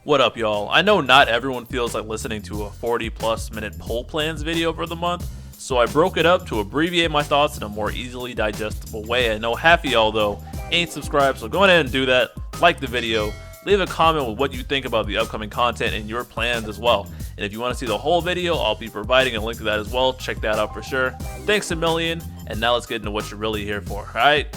What up, y'all? I know not everyone feels like listening to a 40+ minute poll plans video for the month, so I broke it up to abbreviate my thoughts in a more easily digestible way. I know half of y'all, though, ain't subscribed, so go ahead and do that. Like the video, leave a comment with what you think about the upcoming content and your plans as well. And if you want to see the whole video, I'll be providing a link to that as well. Check that out for sure. Thanks a million, and now let's get into what you're really here for, alright?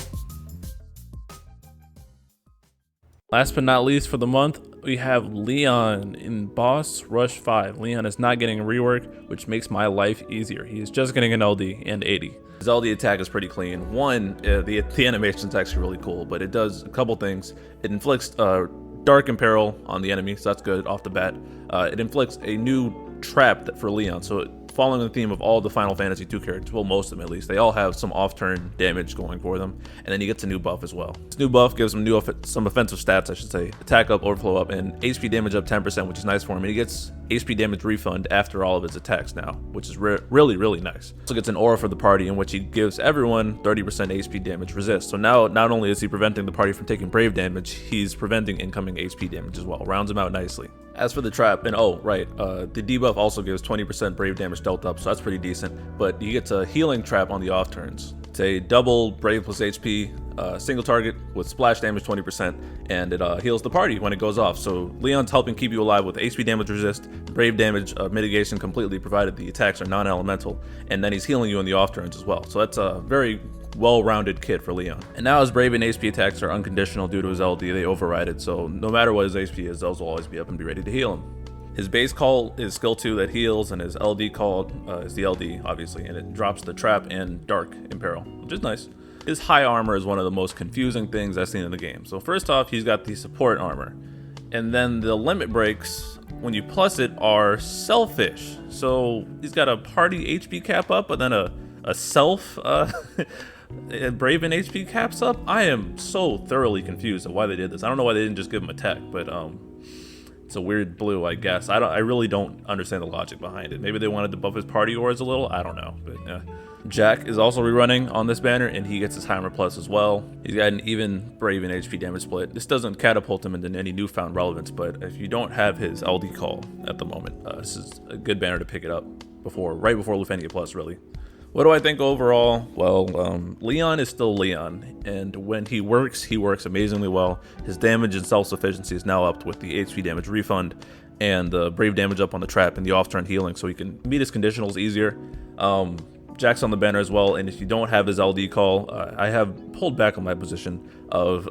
Last but not least for the month, we have Leon in Boss Rush 5. Leon is not getting a rework, which makes my life easier. He is just getting an LD and 80. His LD attack is pretty clean. One, the animation is actually really cool, but it does a couple things. It inflicts Dark Imperil on the enemy, so that's good off the bat. It inflicts a new trap for Leon, so following the theme of all the Final Fantasy II characters, well, most of them at least, they all have some off-turn damage going for them, and then he gets a new buff as well. This new buff gives him some offensive stats, I should say. Attack up, overflow up, and HP damage up 10%, which is nice for him. And he gets HP damage refund after all of his attacks now, which is really, really nice. Also gets an aura for the party in which he gives everyone 30% HP damage resist. So now, not only is he preventing the party from taking brave damage, he's preventing incoming HP damage as well. Rounds him out nicely. As for the trap, and oh, right, the debuff also gives 20% brave damage dealt up, so that's pretty decent. But he gets a healing trap on the off turns. It's a double brave plus HP, single target with splash damage 20%, and it heals the party when it goes off. So Leon's helping keep you alive with HP damage resist, brave damage mitigation completely, provided the attacks are non-elemental, and then he's healing you in the off turns as well. So that's a very well-rounded kit for Leon. And now his brave and HP attacks are unconditional due to his LD. They override it, so no matter what his HP is, those will always be up and be ready to heal him. His base call is skill 2 that heals, and his LD call is the LD, obviously, and it drops the trap and Dark Imperil, which is nice. His high armor is one of the most confusing things I've seen in the game. So first off, he's got the support armor, and then the limit breaks, when you plus it, are selfish. So he's got a party HP cap up, but then a self brave and HP caps up. I am so thoroughly confused of why they did this. I don't know why they didn't just give him a tech, but it's a weird blue, I guess. I really don't understand the logic behind it. Maybe they wanted to buff his party auras a little. I don't know, but yeah. Jack is also rerunning on this banner, and he gets his Heimer Plus as well. He's got an even brave and HP damage split. This doesn't catapult him into any newfound relevance, but if you don't have his LD call at the moment, this is a good banner to pick it up right before Lufenia Plus, really. What do I think overall? Well, Leon is still Leon, and when he works amazingly well. His damage and self-sufficiency is now upped with the HP damage refund and the brave damage up on the trap and the off-turn healing, so he can meet his conditionals easier. Jack's on the banner as well, and if you don't have his LD call, I have pulled back on my position of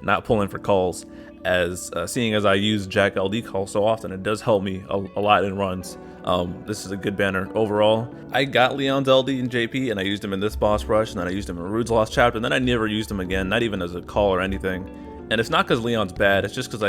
not pulling for calls, as seeing as I use Jack LD call so often, it does help me a lot in runs. This is a good banner overall. I got Leon's LD in JP, and I used him in this boss rush, and then I used him in Rude's Lost Chapter, and then I never used him again, not even as a call or anything. And it's not because Leon's bad, it's just because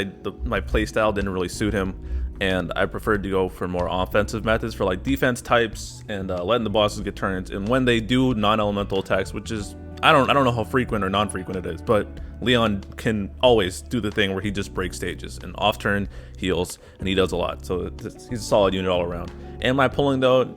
my playstyle didn't really suit him, and I preferred to go for more offensive methods for like defense types and letting the bosses get turns. And when they do non-elemental attacks, which is, I don't know how frequent or non-frequent it is, but Leon can always do the thing where he just breaks stages and off-turn heals, and he does a lot. So he's a solid unit all around. Am I pulling though?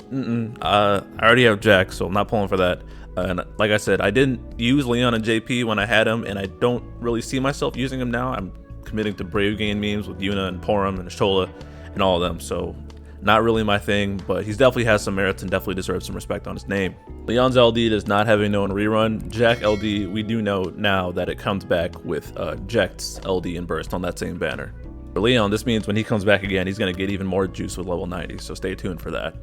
I already have Jack, so I'm not pulling for that. And like I said, I didn't use Leon and JP when I had him, and I don't really see myself using him now. I'm committing to Brave Gain memes with Yuna and Porum and Shola and all of them, so not really my thing, but he definitely has some merits and definitely deserves some respect on his name. Leon's LD does not have a known rerun. Jack LD, we do know now that it comes back with Jack's LD and Burst on that same banner. For Leon, this means when he comes back again, he's going to get even more juice with level 90, so stay tuned for that.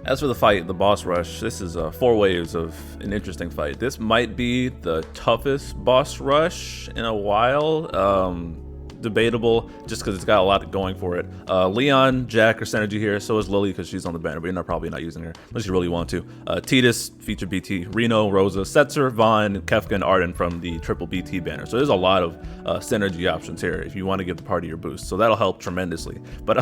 As for the fight, the boss rush, this is 4 waves of an interesting fight. This might be the toughest boss rush in a while. Debatable, just because it's got a lot going for it. Leon, Jack are synergy here, so is Lily because she's on the banner, but you're probably not using her unless you really want to. Tidus, featured BT, Reno, Rosa, Setzer, Vaughn, Kefka, and Arden from the triple BT banner. So there's a lot of synergy options here if you want to give the party your boost, so that'll help tremendously. But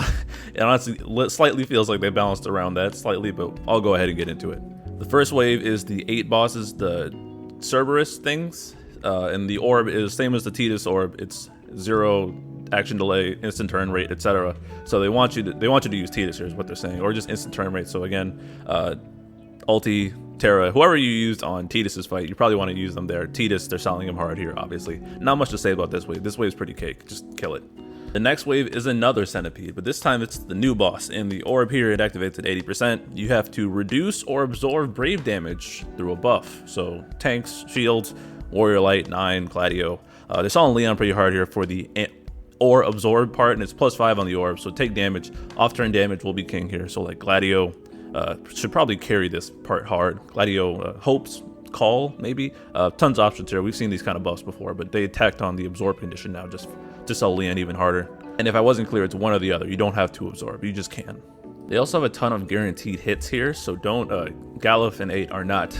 it honestly slightly feels like they balanced around that slightly, but I'll go ahead and get into it. The first wave is the 8 bosses, the Cerberus things, and the orb is same as the Tidus orb. It's 0 action delay, instant turn rate, etc. So they want you to use Tidus here is what they're saying, or just instant turn rate. So again, ulti, Terra, whoever you used on Tidus's fight, you probably want to use them there. Tidus, they're selling him hard here, obviously. Not much to say about this wave. This wave's pretty cake. Just kill it. The next wave is another centipede, but this time it's the new boss, and the orb here, it activates at 80%. You have to reduce or absorb brave damage through a buff. So tanks, shields, warrior light, 9, gladio. They're selling Leon pretty hard here for the or absorb part, and it's +5 on the orb, so take damage. Off turn damage will be king here, so like gladio should probably carry this part hard. Gladio hopes, call, maybe. Tons of options here. We've seen these kind of buffs before, but they tacked on the absorb condition now just to sell Leon even harder. And if I wasn't clear, it's one or the other. You don't have to absorb, you just can. They also have a ton of guaranteed hits here, so don't Galuf and 8 are not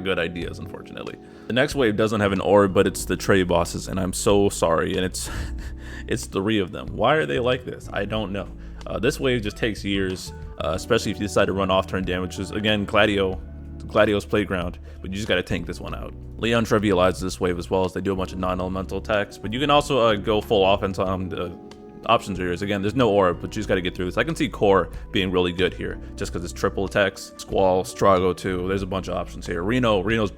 good ideas, unfortunately. The next wave doesn't have an orb, but it's the trade bosses, and I'm so sorry, and it's it's 3 of them. Why are they like this? I don't know. This wave just takes years, especially if you decide to run off turn damage, which is again Gladio's playground, but you just gotta tank this one out. Leon trivializes this wave as well, as they do a bunch of non-elemental attacks, but you can also go full offense on the options are yours. Again, there's no orb, but you just got to get through this. I can see Core being really good here just because it's triple attacks. Squall, Strago too. There's a bunch of options here. Reno's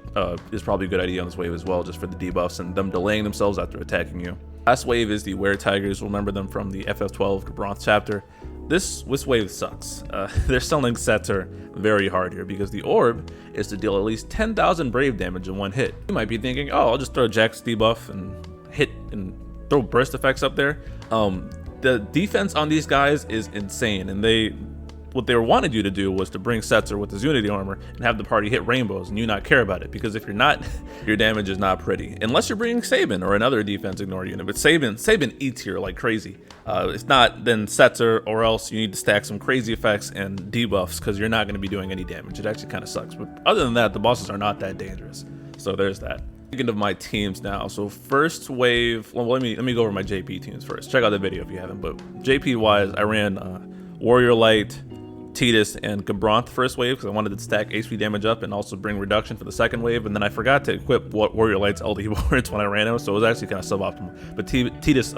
is probably a good idea on this wave as well, just for the debuffs and them delaying themselves after attacking you. Last wave is the Were Tigers. Remember them from the FF12 Bronze chapter. This wave sucks. They're selling Setzer very hard here because the orb is to deal at least 10,000 brave damage in one hit. You might be thinking, oh, I'll just throw Jack's debuff and hit and throw burst effects up there. The defense on these guys is insane, and what they wanted you to do was to bring Setzer with his Unity armor and have the party hit rainbows and you not care about it, because if you're not, your damage is not pretty. Unless you're bringing Sabin or another defense ignore unit, but Sabin eats here like crazy. If not, then Setzer, or else you need to stack some crazy effects and debuffs because you're not going to be doing any damage. It actually kind of sucks, but other than that, the bosses are not that dangerous. So there's that. Speaking of my teams now, so first wave, well, let me go over my JP teams first. Check out the video if you haven't, but JP wise, I ran Warrior Light, Tidus, and Gabronth first wave because I wanted to stack HP damage up and also bring reduction for the second wave, and then I forgot to equip Warrior Light's LD boards when I ran him, so it was actually kind of suboptimal. But Tidus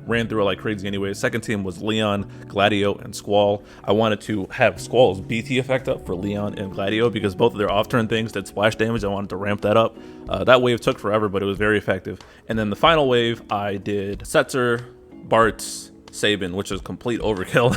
ran through it like crazy anyway. Second team was Leon, Gladio, and Squall. I wanted to have Squall's BT effect up for Leon and Gladio because both of their off-turn things did splash damage. I wanted to ramp that up. That wave took forever, but it was very effective. And then the final wave, I did Setzer, Bart's, Sabin, which is complete overkill.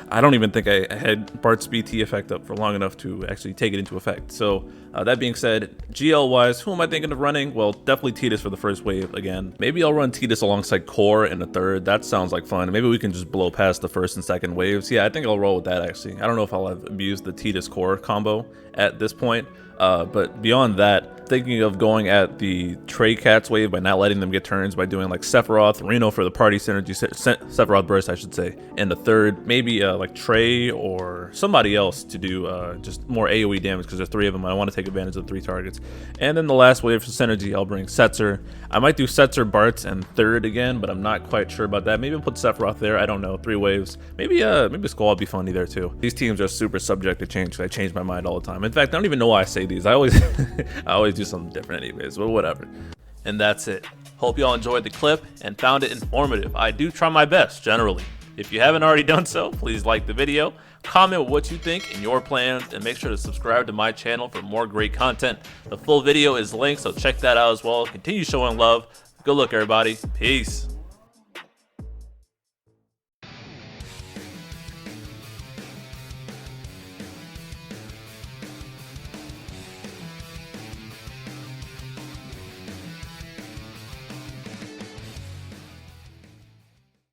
I don't even think I had Bart's BT effect up for long enough to actually take it into effect. So that being said, GL wise, who am I thinking of running? Well, definitely Tidus for the first wave again. Maybe I'll run Tidus alongside Core in the third. That sounds like fun. Maybe we can just blow past the first and second waves. Yeah, I think I'll roll with that actually. I don't know if I'll have abused the Tidus Core combo at this point. But beyond that, thinking of going at the Trey Cats wave by not letting them get turns by doing like Sephiroth, Reno for the party synergy, Sephiroth burst I should say, and the third, maybe like Trey or somebody else to do just more AoE damage because there's 3 of them and I want to take advantage of the 3 targets. And then the last wave for synergy, I'll bring Setzer. I might do Setzer, Bart's, and third again, but I'm not quite sure about that. Maybe I'll put Sephiroth there, I don't know, 3 waves. Maybe Skull will be funny there too. These teams are super subject to change because I change my mind all the time. In fact, I don't even know why I say these. I always do something different anyways, but whatever. And that's it. Hope y'all enjoyed the clip and found it informative. I do try my best generally. If you haven't already done so, please like the video, comment what you think and your plans, and make sure to subscribe to my channel for more great content. The full video is linked, so check that out as well. Continue showing love. Good luck everybody. Peace.